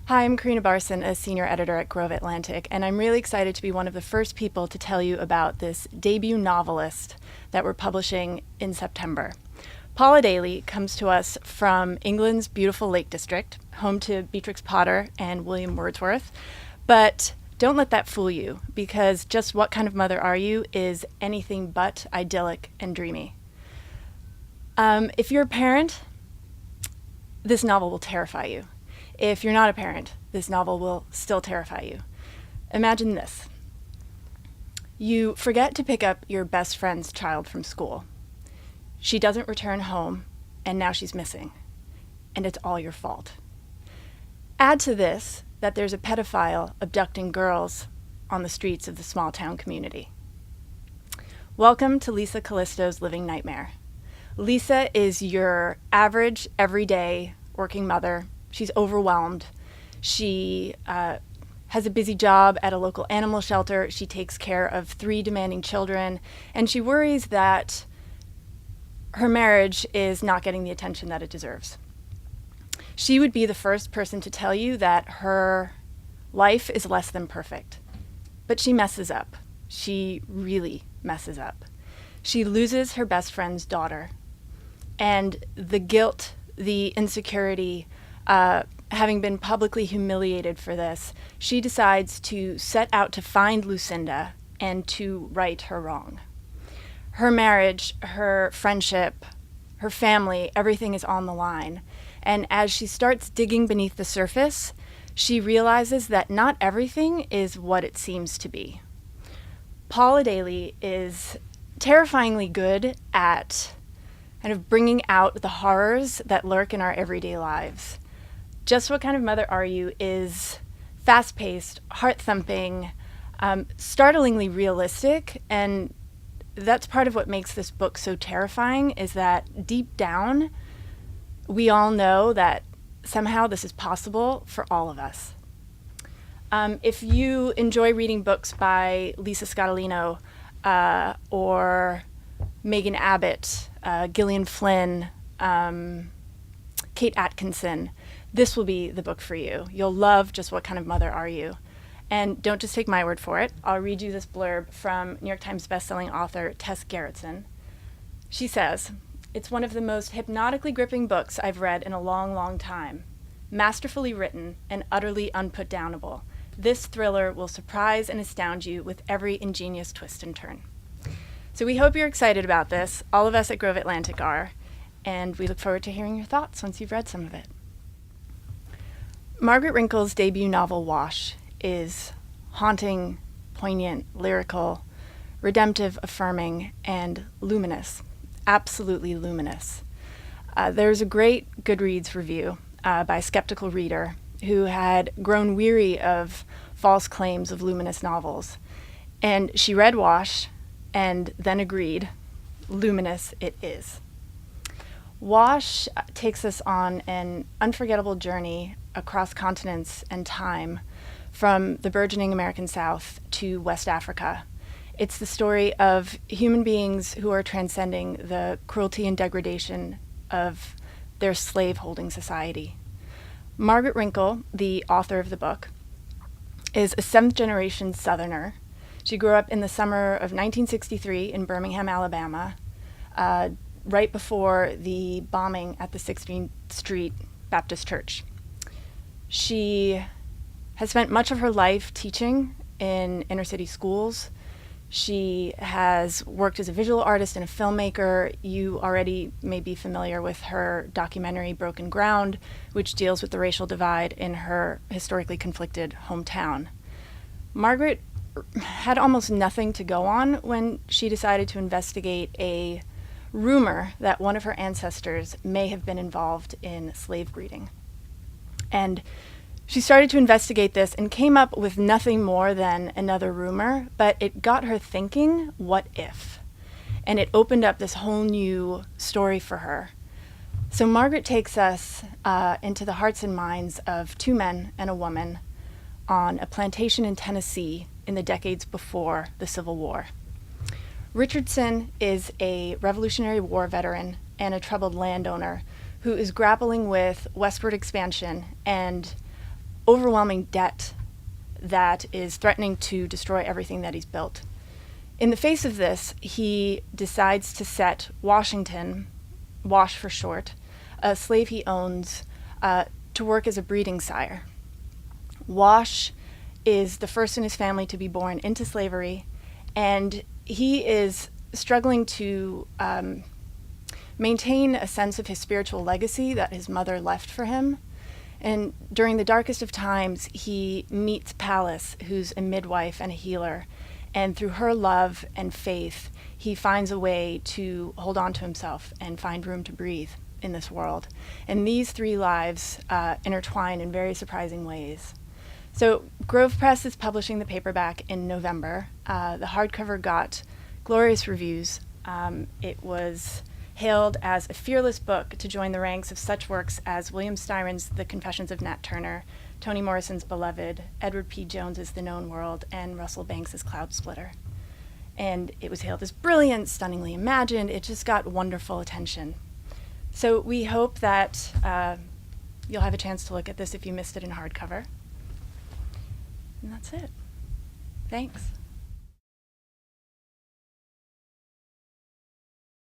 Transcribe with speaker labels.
Speaker 1: Hi, I'm Corrina Barson, a senior editor at Grove Atlantic, and I'm really excited to be one of the first people to tell you about this debut novelist that we're publishing in September. Paula Daly comes to us from England's beautiful Lake District, home to Beatrix Potter and William Wordsworth. But don't let that fool you, because Just What Kind of Mother Are You is anything but idyllic and dreamy. If you're a parent, this novel will terrify you. If you're not a parent, this novel will still terrify you. Imagine this. You forget to pick up your best friend's child from school. She doesn't return home, and now she's missing. And it's all your fault. Add to this that there's a pedophile abducting girls on the streets of the small town community. Welcome to Lisa Callisto's Living Nightmare. Lisa is your average, everyday working mother. She's overwhelmed. She has a busy job at a local animal shelter. She takes care of 3 demanding children, and she worries that her marriage is not getting the attention that it deserves. She would be the first person to tell you that her life is less than perfect, but she messes up. She really messes up. She loses her best friend's daughter, and the guilt, the insecurity, having been publicly humiliated for this, she decides to set out to find Lucinda and to right her wrong. Her marriage, her friendship, her family, everything is on the line. And as she starts digging beneath the surface, she realizes that not everything is what it seems to be. Paula Daly is terrifyingly good at kind of bringing out the horrors that lurk in our everyday lives. Just What Kind of Mother Are You is fast-paced, heart-thumping, startlingly realistic, and that's part of what makes this book so terrifying, is that deep down, we all know that somehow this is possible for all of us. If you enjoy reading books by Lisa Scotolino or Megan Abbott, Gillian Flynn, Kate Atkinson, this will be the book for you. You'll love Just What Kind of Mother Are You? And don't just take my word for it. I'll read you this blurb from New York Times bestselling author Tess Gerritsen. She says, "It's one of the most hypnotically gripping books I've read in a long, long time. Masterfully written and utterly unputdownable, this thriller will surprise and astound you with every ingenious twist and turn." So we hope you're excited about this. All of us at Grove Atlantic are, and we look forward to hearing your thoughts once you've read some of it. Margaret Rinkel's debut novel, Wash, is haunting, poignant, lyrical, redemptive, affirming, and luminous. Absolutely luminous. There's a great Goodreads review by a skeptical reader who had grown weary of false claims of luminous novels. And she read Wash and then agreed, luminous it is. Wash takes us on an unforgettable journey across continents and time, from the burgeoning American South to West Africa. It's the story of human beings who are transcending the cruelty and degradation of their slave-holding society. Margaret Rinkel, the author of the book, is a 7th-generation Southerner. She grew up in the summer of 1963 in Birmingham, Alabama, right before the bombing at the 16th Street Baptist Church. She has spent much of her life teaching in inner-city schools. She has worked as a visual artist and a filmmaker. You already may be familiar with her documentary Broken Ground, which deals with the racial divide in her historically conflicted hometown. Margaret had almost nothing to go on when she decided to investigate a rumor that one of her ancestors may have been involved in slave breeding. And she started to investigate this and came up with nothing more than another rumor, but it got her thinking, what if? And it opened up this whole new story for her. So Margaret takes us into the hearts and minds of 2 men and a woman on a plantation in Tennessee in the decades before the Civil War. Richardson is a Revolutionary War veteran and a troubled landowner who is grappling with westward expansion and overwhelming debt that is threatening to destroy everything that he's built. In the face of this, he decides to set Washington, Wash for short, a slave he owns, to work as a breeding sire. Wash is the first in his family to be born into slavery, and he is struggling to maintain a sense of his spiritual legacy that his mother left for him. And during the darkest of times, he meets Pallas, who's a midwife and a healer. And through her love and faith, he finds a way to hold on to himself and find room to breathe in this world. And these three lives intertwine in very surprising ways. So Grove Press is publishing the paperback in November. The hardcover got glorious reviews. It was hailed as a fearless book to join the ranks of such works as William Styron's The Confessions of Nat Turner, Toni Morrison's Beloved, Edward P. Jones's The Known World, and Russell Banks's Cloud Splitter. And it was hailed as brilliant, stunningly imagined. It just got wonderful attention. So we hope that you'll have a chance to look at this if you missed it in hardcover. And that's it. Thanks.